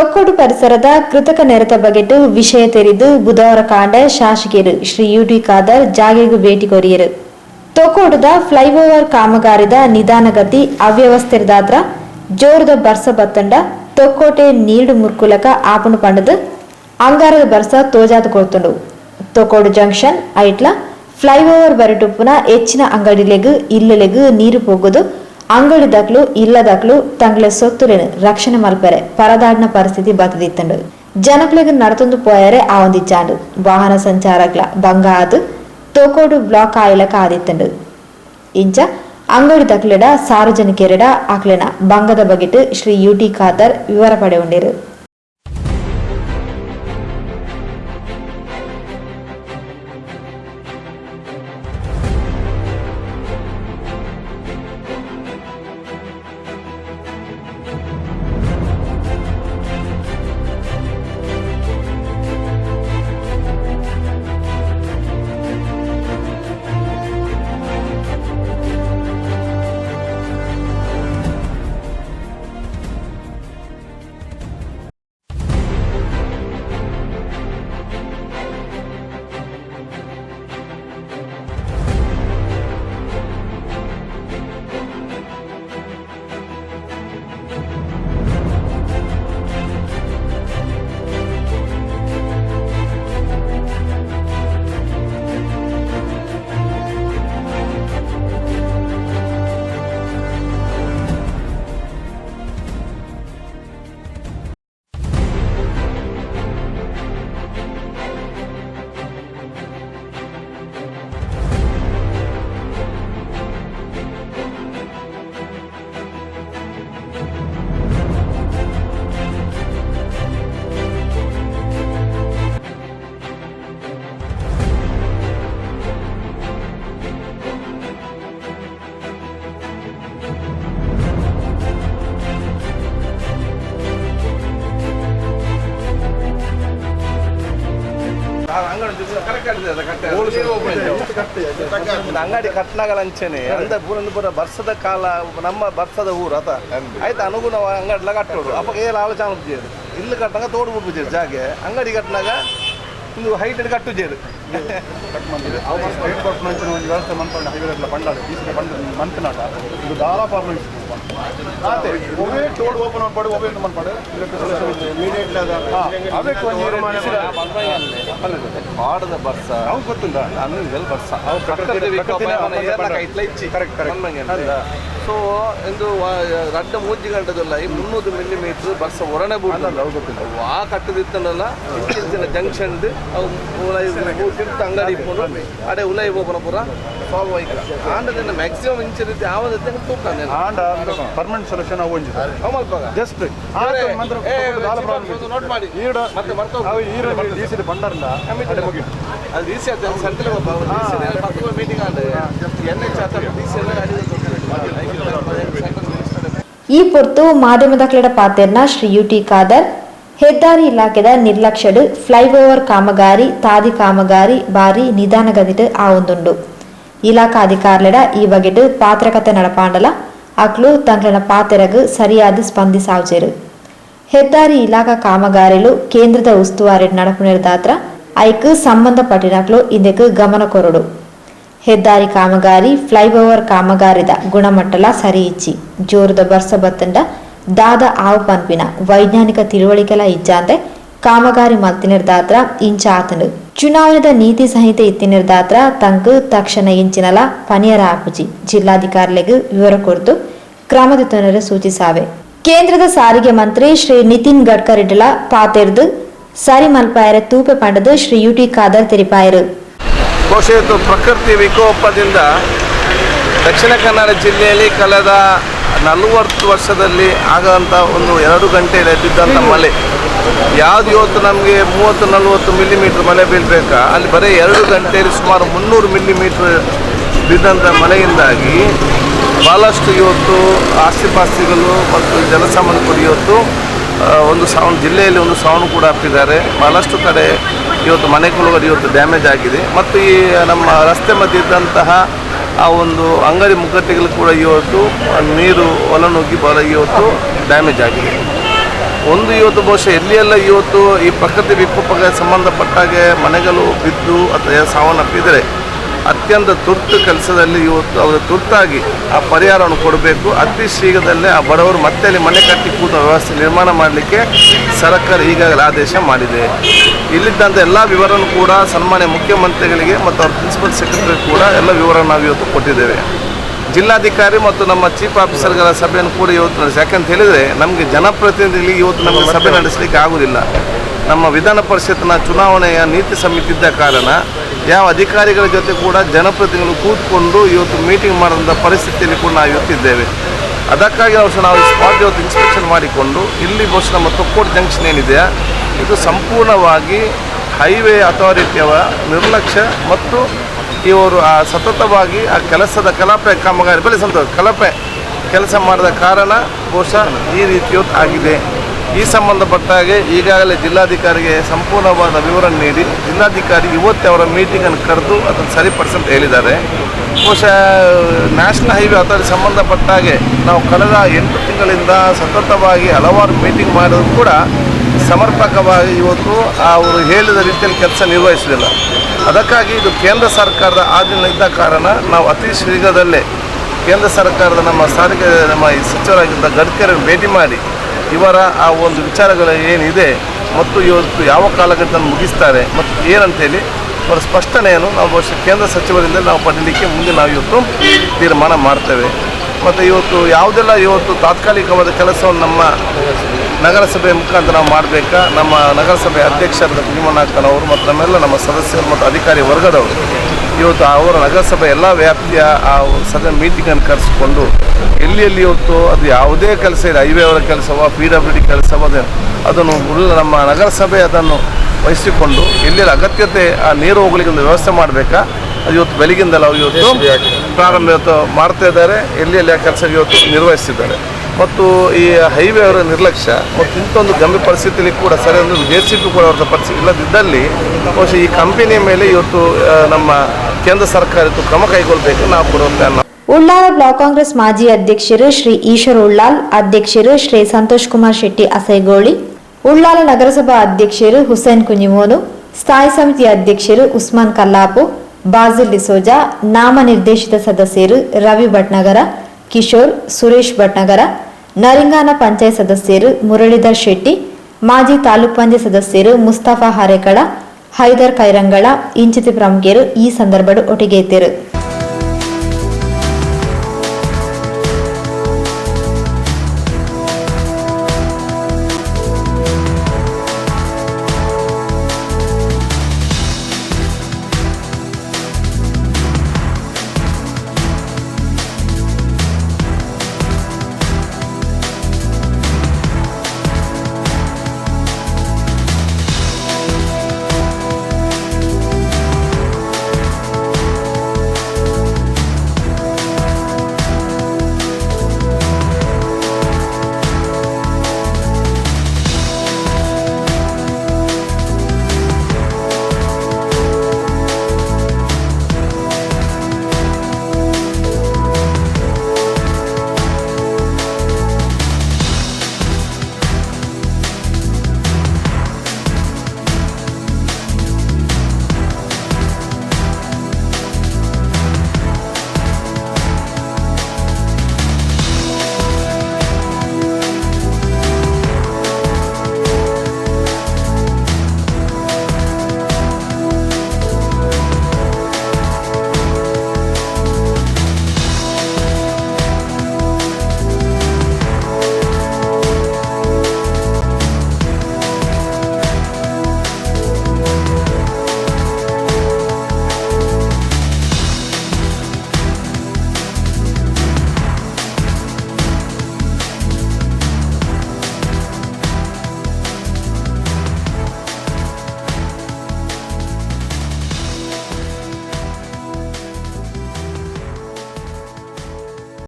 ತೊಕ್ಕೋಡು ಪರಿಸರದ ಕೃತಕ ನೆರೆತ ಬಗೆಟ್ಟು ವಿಷಯ ತೆರೆದು ಬುಧವಾರ ಕಾಂಡ ಶಾಸಕರು ಶ್ರೀ ಯುಟಿ ಖಾದರ್ ಜಾಗೆಗೂ ಭೇಟಿ ಕೊರಿಯರು. ತೊಕ್ಕೋಡುದ ಫ್ಲೈಓವರ್ ಕಾಮಗಾರಿದ ನಿಧಾನಗತಿ ಅವ್ಯವಸ್ಥೆದಾತ್ರ ಜೋರದ ಬರ್ಸ ಬತ್ತಂಡ ತೊಕ್ಕೋಟೆ ನೀಡು ಮುರ್ಕುಲಕ ಆಪಣು ಪಂಡದು ಅಂಗಾರದ ಬರ್ಸ ತೋಜಾದ ಕೊಡ್ತುಂಡು. ತೊಕ್ಕೋಡು ಜಂಕ್ಷನ್ ಐಟ್ಲ ಫ್ಲೈಓವರ್ ಬರಟುಪ್ಪುನ ಹೆಚ್ಚಿನ ಅಂಗಡಿಲೆಗು ಇಲ್ಲಲೆಗು ನೀರು ಹೋಗುದು ಅಂಗಡಿ ದಾಖಲು ಇಲ್ಲದಾಖಲು ತಂಗಳ ಸೊತ್ತುಲೆನು ರಕ್ಷಣೆ ಮಲ್ಪರೆ ಪರದಾಡಿನ ಪರಿಸ್ಥಿತಿ ಬತ್ತದಿತ್ತಂಡು. ಜನಕ್ಲೆಗು ನಡತೊಂದು ಪೋಯರೆ ಆ ಒಂದಿಚ್ಚಾಂಡು ವಾಹನ ಸಂಚಾರಕ್ಲ ಭಂಗ ಆದು ತೊಕ್ಕೋಡು ಬ್ಲಾಕ್ ಆಯ್ಲಕ ಆದಿತ್ತಂಡು. ಇಂಚ ಅಂಗಡಿ ದಾಖಲೆಡ ಸಾರ್ವಜನಿಕರೆಡ ಆಕ್ಲೆನ ಭಂಗದ ಬಗೆಟ್ಟು ಶ್ರೀ ಯುಟಿ ಖಾದರ್ ವಿವರ ಪಡೆ ಉಂಡಿರು. ಅಂಗಡಿ ಕಟ್ನಾಗಲಂಚನೆ ಅಂದ ಪೂರ ಬರ್ಸದ ಕಾಲ ನಮ್ಮ ಬರ್ಸದ ಊರು ಅತ ಆಯ್ತು ಅನುಗುಣ ಅಂಗಡಿಲ ಕಟ್ಟೋಡು ಅಪ್ಪ ಏಳು ಆಲೋಚನೆ ಉಜ್ಜೇರು ಇಲ್ಲಿ ಕಟ್ಟನಾಗ ತೋಡು ಬಿಡ್ಬಿಡ್ಜೇರು ಜಾಗೆ ಅಂಗಡಿ ಕಟ್ಟಿನಾಗ ಒಂದು ಹೈಟ್ ಕಟ್ಟು ಜೇರು ವ್ಯವಸ್ಥೆ ಮಂತ್ನಾಡ ಹೈವೇಲ್ಲ ಬಂಡಾಡ ಮಂತ್ನಾಡ ಇದು ದಾರಾ ಪ್ರಾಬ್ಲಮ್ ಒಬ್ಬೇ ಟೋಡ್ ಓಪನ್ ಮಾಡಿ ಒಬ್ಬೇ ಮಾಡಿ ಪಾಡದ ಬರ್ಸ ಅವ್ನು ಗೊತ್ತಿಲ್ಲ ಅನ್ನಿಲ್ಲ ಬರ್ಸ ಸೊ ಇಂದು ರಡ್ಡ ಮೂಜಿ ಗಂಟದಲ್ಲ ಈ 300 ಮಿಲಿಮೀಟರ್ ಬರ್ಸ ಹೊರನೆ ಬೂಡ್ದು ಗೊತ್ತಿಲ್ಲ ಆ ಕಟ್ಟದಿತ್ತನಲ್ಲ ಇತ್ತೀಚಿನ ಜಂಕ್ಷನ್ ತಿರ್ತ ಅಂಗಡಿ ಇಟ್ಕೊಂಡು ಅಡೆ ಉಲೈ ಹೋಗೋಣ ಪೂರ ಸಾಲ್ವ್ ಆಯ್ತು ಆಂಡದಿಂದ ಮ್ಯಾಕ್ಸಿಮಮ್ ಇಂಚರಿದ್ದು ಯಾವ್ದೈತೆ ತೂಕಾನೆ ಆಂಡ ಪರ್ಮನೆಂಟ್ ಸೊಲ್ಯೂಷನ್ ಅವು ಜಸ್ಟ್ ನೋಟ್ ಮಾಡಿ ಮತ್ತೆ ಬರ್ತವೆ ಡಿಸಿ ಬಂಡಾರಲ್ಲ ಅದು ಡಿಸಿ ಆಯ್ತು ಸಂತಲೆ ಮೀಟಿಂಗ್ ಆದ NH ಡಿಸಿ ಈ ಪೊರ್ತು ಮಾಧ್ಯಮದ ಕ್ರೀಡ ಪಾತೆರ್ನ ಶ್ರೀ ಯುಟಿ ಖಾದರ್ ಹೆದ್ದಾರಿ ಇಲಾಖೆದ ನಿರ್ಲಕ್ಷ್ಯಡು ಫ್ಲೈಓವರ್ ಕಾಮಗಾರಿ ತಾದಿ ಕಾಮಗಾರಿ ಬಾರಿ ನಿಧಾನಗತಿಟ್ಟು ಆವೊಂದುಂಡು. ಇಲಾಖಾ ಅಧಿಕಾರಿಲೆಡ ಈ ಬಗೆಟ್ ಪಾತ್ರಕತೆ ನಡಪಾಂಡಲ ಅಕ್ಲು ತಂಗ್ಲನ ಪಾತೆರಗು ಸರಿಯಾದ ಸ್ಪಂದಿಸಾವ್ಜೆರು. ಹೆದ್ದಾರಿ ಇಲಾಖಾ ಕಾಮಗಾರಿಲು ಕೇಂದ್ರದ ಉಸ್ತುವಾರಿ ನಡಪುಣಿರ್ದಾತ್ರ ಐಕ್ ಸಂಬಂಧಪಟ್ಟಿನಕ್ಲು ಇದಕ್ಕೆ ಗಮನ ಕೊರಡು. ಹೆದ್ದಾರಿ ಕಾಮಗಾರಿ ಫ್ಲೈಓವರ್ ಕಾಮಗಾರಿದ ಗುಣಮಟ್ಟಲ ಸರಿ ಇಚ್ಚಿ ಜೋರದ ಬರ್ಸ ಬತ್ತಂಡ ದಾದ ಆವು ಪನ್ಪಿನ ವೈಜ್ಞಾನಿಕ ತಿಳುವಳಿಕೆಲ ಇಜ್ಜಾಂತೆ ಕಾಮಗಾರಿ ಮಲ್ತಿನಿರ್ದಾತ್ರ ಇಂಚ ಆತಂಡು. ಚುನಾವಣೆದ ನೀತಿ ಸಂಹಿತೆ ಇತ್ತಿನಿರ್ದಾತ್ರ ತಂಕ್ ತಕ್ಷಣ ಇಂಚಿನಲ ಪನಿಯರ ಆಪುಜಿ ಜಿಲ್ಲಾಧಿಕಾರಿಗಳಿಗೆ ವಿವರ ಕೊಡ್ತು ಕ್ರಮದ ಸೂಚಿಸಾವೆ. ಕೇಂದ್ರದ ಸಾರಿಗೆ ಮಂತ್ರಿ ಶ್ರೀ ನಿತಿನ್ ಗಡ್ಕರಿಡ್ಲ ಪಾತೆರ್ದು ಸರಿ ಮಲ್ಪಾಯರ ತೂಪೆ ಪಂಡದು ಶ್ರೀ ಯುಟಿ ಖಾದರ್ ತೆರಿಪಾಯರು. ಬಹುಶಃ ಪ್ರಕೃತಿ ವಿಕೋಪದಿಂದ ದಕ್ಷಿಣ ಕನ್ನಡ ಜಿಲ್ಲೆಯಲ್ಲಿ ಕಳೆದ 40 ವರ್ಷದಲ್ಲಿ ಆಗೋಂಥ ಒಂದು 2 ಗಂಟೆಯಲ್ಲಿ ಬಿದ್ದಂಥ ಮಳೆ ಯಾವುದು ಇವತ್ತು ನಮಗೆ 30-40 ಮಿಲಿಮೀಟ್ರ್ ಮಳೆ ಬೀಳಬೇಕಾ ಅಲ್ಲಿ ಬರೀ 2 ಗಂಟೆಯಲ್ಲಿ ಸುಮಾರು 300 ಮಿಲಿಮೀಟ್ರ್ ಬಿದ್ದಂಥ ಮಳೆಯಿಂದಾಗಿ ಭಾಳಷ್ಟು ಇವತ್ತು ಆಸ್ತಿಪಾಸ್ತಿಗಳು ಮತ್ತು ಜನಸಾಮಾನ್ಯರು ಇವತ್ತು ಒಂದು ಜಿಲ್ಲೆಯಲ್ಲಿ ಒಂದು ಸಾವನ್ನು ಕೂಡ ಹಾಕಿದ್ದಾರೆ. ಭಾಳಷ್ಟು ಕಡೆ ಇವತ್ತು ಮನೆಗಳು ಇವತ್ತು ಡ್ಯಾಮೇಜ್ ಆಗಿದೆ ಮತ್ತು ಈ ನಮ್ಮ ರಸ್ತೆ ಮಧ್ಯೆ ಇದ್ದಂತಹ ಆ ಒಂದು ಅಂಗಡಿ ಮುಗ್ಗಟ್ಟೆಗಳು ಕೂಡ ಇವತ್ತು ನೀರು ಹೊಲನುಗ್ಗಿ ಇವತ್ತು ಡ್ಯಾಮೇಜ್ ಆಗಿದೆ. ಒಂದು ಇವತ್ತು ಬಹುಶಃ ಎಲ್ಲಿಯೆಲ್ಲ ಇವತ್ತು ಈ ಪ್ರಕೃತಿ ವಿಕೋಪಕ್ಕೆ ಸಂಬಂಧಪಟ್ಟಾಗೆ ಮನೆಗಳು ಬಿದ್ದು ಅಥವಾ ಸಾವನ್ನಪ್ಪಿದರೆ ಅತ್ಯಂತ ತುರ್ತು ಕೆಲಸದಲ್ಲಿ ಇವತ್ತು ಅವರು ತುರ್ತಾಗಿ ಆ ಪರಿಹಾರವನ್ನು ಕೊಡಬೇಕು. ಅತಿ ಶೀಘ್ರದಲ್ಲೇ ಆ ಬಡವರು ಮತ್ತೆ ಅಲ್ಲಿ ಮನೆ ಕಟ್ಟಿ ಕೂತ ವ್ಯವಸ್ಥೆ ನಿರ್ಮಾಣ ಮಾಡಲಿಕ್ಕೆ ಸರ್ಕಾರ ಈಗಾಗಲೇ ಆದೇಶ ಮಾಡಿದೆ. ಇಲ್ಲಿದ್ದಂಥ ಎಲ್ಲ ವಿವರವನ್ನು ಕೂಡ ಸನ್ಮಾನ್ಯ ಮುಖ್ಯಮಂತ್ರಿಗಳಿಗೆ ಮತ್ತು ಅವ್ರ ಪ್ರಿನ್ಸಿಪಲ್ ಸೆಕ್ರೆಟರಿ ಕೂಡ ಎಲ್ಲ ವಿವರವನ್ನು ನಾವು ಇವತ್ತು ಕೊಟ್ಟಿದ್ದೇವೆ. ಜಿಲ್ಲಾಧಿಕಾರಿ ಮತ್ತು ನಮ್ಮ ಚೀಫ್ ಆಫೀಸರ್ಗಳ ಸಭೆಯನ್ನು ಕೂಡ ಇವತ್ತು ನಡೆಸಿ. ಯಾಕಂತ ಹೇಳಿದರೆ ನಮಗೆ ಜನಪ್ರತಿನಿಧಿಗಳಿಗೆ ಇವತ್ತು ನಮಗೆ ಸಭೆ ನಡೆಸಲಿಕ್ಕೆ ಆಗುವುದಿಲ್ಲ. ನಮ್ಮ ವಿಧಾನ ಪರಿಷತ್ನ ಚುನಾವಣೆಯ ನೀತಿ ಸಮಿತಿ ಇದ್ದ ಕಾರಣ ಯಾವ ಅಧಿಕಾರಿಗಳ ಜೊತೆ ಕೂಡ ಜನಪ್ರತಿನಿಧಿಗಳು ಕೂತ್ಕೊಂಡು ಇವತ್ತು ಮೀಟಿಂಗ್ ಮಾಡೋಂಥ ಪರಿಸ್ಥಿತಿಯಲ್ಲಿ ಕೂಡ ನಾವು ಇವತ್ತಿದ್ದೇವೆ. ಅದಕ್ಕಾಗಿ ನಾವು ಸ್ಪಾಟ್ ಇವತ್ತು ಇನ್ಸ್ಪೆಕ್ಷನ್ ಮಾಡಿಕೊಂಡು ಇಲ್ಲಿ ಬಹುಶಃ ನಮ್ಮ ತೊಕ್ಕೋಡು ಜಂಕ್ಷನ್ ಏನಿದೆಯಾ ಇದು ಸಂಪೂರ್ಣವಾಗಿ ಹೈವೇ ಅಥಾರಿಟಿಯವ ನಿರ್ಲಕ್ಷ್ಯ ಮತ್ತು ಇವರು ಸತತವಾಗಿ ಆ ಕೆಲಸದ ಕಳಪೆ ಕಾಮಗಾರಿ ಕಳಪೆ ಕೆಲಸ ಮಾಡಿದ ಕಾರಣ ಬಹುಶಃ ಈ ರೀತಿ ಆಗಿದೆ. ಈ ಸಂಬಂಧಪಟ್ಟ ಹಾಗೆ ಈಗಾಗಲೇ ಜಿಲ್ಲಾಧಿಕಾರಿಗೆ ಸಂಪೂರ್ಣವಾದ ವಿವರಣೆ ನೀಡಿ ಜಿಲ್ಲಾಧಿಕಾರಿ ಇವತ್ತೇ ಅವರ ಮೀಟಿಂಗನ್ನು ಕರೆದು ಅದನ್ನು ಸರಿಪಡಿಸಂತ ಹೇಳಿದ್ದಾರೆ. ಬಹುಶಃ ನ್ಯಾಷನಲ್ ಹೈವೇ ಅಥಾರಿಟಿ ಸಂಬಂಧಪಟ್ಟ ಹಾಗೆ ನಾವು ಕಳೆದ 8 ತಿಂಗಳಿಂದ ಸತತವಾಗಿ ಹಲವಾರು ಮೀಟಿಂಗ್ ಮಾಡೋದು ಕೂಡ ಸಮರ್ಪಕವಾಗಿ ಇವತ್ತು ಅವರು ಹೇಳಿದ ರೀತಿಯಲ್ಲಿ ಕೆಲಸ ನಿರ್ವಹಿಸಲಿಲ್ಲ. ಅದಕ್ಕಾಗಿ ಇದು ಕೇಂದ್ರ ಸರ್ಕಾರದ ಆಧೀನ ಇದ್ದ ಕಾರಣ ನಾವು ಅತಿ ಶೀಘ್ರದಲ್ಲೇ ಕೇಂದ್ರ ಸರ್ಕಾರದ ನಮ್ಮ ಸಚಿವರಾಗಿದ್ದ ಗಡ್ಕರಿಯನ್ನು ಭೇಟಿ ಮಾಡಿ ಇವರ ಆ ಒಂದು ವಿಚಾರಗಳು ಏನಿದೆ ಮತ್ತು ಇವತ್ತು ಯಾವ ಕಾಲಘಟ್ಟದಲ್ಲಿ ಮುಗಿಸ್ತಾರೆ ಮತ್ತು ಏನಂತೇಳಿ ಅವರ ಸ್ಪಷ್ಟನೆಯನ್ನು ನಾವು ಬಹುಶಃ ಕೇಂದ್ರ ಸಚಿವರಿಂದ ನಾವು ಪಡೀಲಿಕ್ಕೆ ಮುಂದೆ ನಾವು ಇವತ್ತು ತೀರ್ಮಾನ ಮಾಡ್ತೇವೆ. ಮತ್ತು ಇವತ್ತು ಯಾವುದೆಲ್ಲ ಇವತ್ತು ತಾತ್ಕಾಲಿಕವಾದ ಕೆಲಸವನ್ನು ನಮ್ಮ ನಗರಸಭೆ ಮುಖಾಂತರ ನಾವು ಮಾಡಬೇಕಾ, ನಮ್ಮ ನಗರಸಭೆ ಅಧ್ಯಕ್ಷರಾದ ಭೀಮಣ್ಣಕ್ಕನವರು ಮತ್ತು ನಮ್ಮೆಲ್ಲ ನಮ್ಮ ಸದಸ್ಯರು ಮತ್ತು ಅಧಿಕಾರಿ ವರ್ಗದವರು ಇವತ್ತು ಅವರ ನಗರಸಭೆ ಎಲ್ಲ ವ್ಯಾಪ್ತಿಯ ಆ ಸದನ ಮೀಟಿಂಗನ್ನು ಕರೆಸಿಕೊಂಡು ಎಲ್ಲಿ ಇವತ್ತು ಅದು ಯಾವುದೇ ಕೆಲಸ ಇದೆ, ಹೈವೇ ಅವರ ಕೆಲಸವ PWD ಕೆಲಸವ ಅದನ್ನು ನಮ್ಮ ನಗರಸಭೆ ಅದನ್ನು ವಹಿಸಿಕೊಂಡು ಎಲ್ಲಿ ಅಗತ್ಯತೆ ಆ ನೀರು ಹೋಗ್ಲಿಕ್ಕೆ ಒಂದು ವ್ಯವಸ್ಥೆ ಮಾಡಬೇಕಾ ಅದು ಇವತ್ತು ಬೆಳಗಿಂದಲ್ಲ ಇವತ್ತು ಪ್ರಾರಂಭ ಇವತ್ತು ಮಾಡ್ತಾ ಇದ್ದಾರೆ. ಎಲ್ಲಿ ಆ ಕೆಲಸ ಇವತ್ತು ನಿರ್ವಹಿಸಿದ್ದಾರೆ. ಮತ್ತು ಈ ಹೈವೇ ಅವರ ನಿರ್ಲಕ್ಷ್ಯ ಮತ್ತು ಇಂಥೊಂದು ಗಂಭೀರ ಪರಿಸ್ಥಿತಿಯಲ್ಲಿ ಕೂಡ ಸರಿ ಒಂದು JCB ಕೂಡ ಅವ್ರದ್ದು ಪರಿಸ್ಥಿತಿ ಇಲ್ಲದಿದ್ದಲ್ಲಿ ಬಹುಶಃ ಈ ಕಂಪನಿಯ ಮೇಲೆ ಇವತ್ತು ನಮ್ಮ ಕೇಂದ್ರ ಸರ್ಕಾರ ಕ್ರಮ ಕೈಗೊಳ್ಳಬೇಕು ನಾವು ಕೊಡುವಂತೆ. ಉಳ್ಳಾಲ ಬ್ಲಾಕ್ ಕಾಂಗ್ರೆಸ್ ಮಾಜಿ ಅಧ್ಯಕ್ಷರು ಶ್ರೀ ಈಶ್ವರ್ ಉಳ್ಳಾಲ್, ಅಧ್ಯಕ್ಷರು ಶ್ರೀ ಸಂತೋಷ್ ಕುಮಾರ್ ಶೆಟ್ಟಿ ಅಸೈಗೋಳಿ, ಉಳ್ಳಾಲ ನಗರಸಭಾ ಅಧ್ಯಕ್ಷರು ಹುಸೇನ್ ಕುಂಜಿಮೋನು, ಸ್ಥಾಯಿ ಸಮಿತಿ ಅಧ್ಯಕ್ಷರು ಉಸ್ಮಾನ್ ಕಲ್ಲಾಪು, ಬಾಜಿಲ್ ಡಿಸೋಜಾ, ನಾಮನಿರ್ದೇಶಿತ ಸದಸ್ಯರು ರವಿ ಭಟ್ನಗರ, ಕಿಶೋರ್, ಸುರೇಶ್ ಭಟ್ನಗರ, ನರಿಂಗಾನ ಪಂಚಾಯತ್ ಸದಸ್ಯರು ಮುರಳೀಧರ್ ಶೆಟ್ಟಿ, ಮಾಜಿ ತಾಲೂಕ್ ಪಂಚಾಯತ್ ಸದಸ್ಯರು ಮುಸ್ತಫಾ ಹರೇಕಳ, ಹೈದರ್ ಕೈರಂಗಳ ಇಂಚಿತಿ ಪ್ರಮುಖರು ಈ ಸಂದರ್ಭ ಒಟ್ಟಿಗೆ ಇದ್ದರು.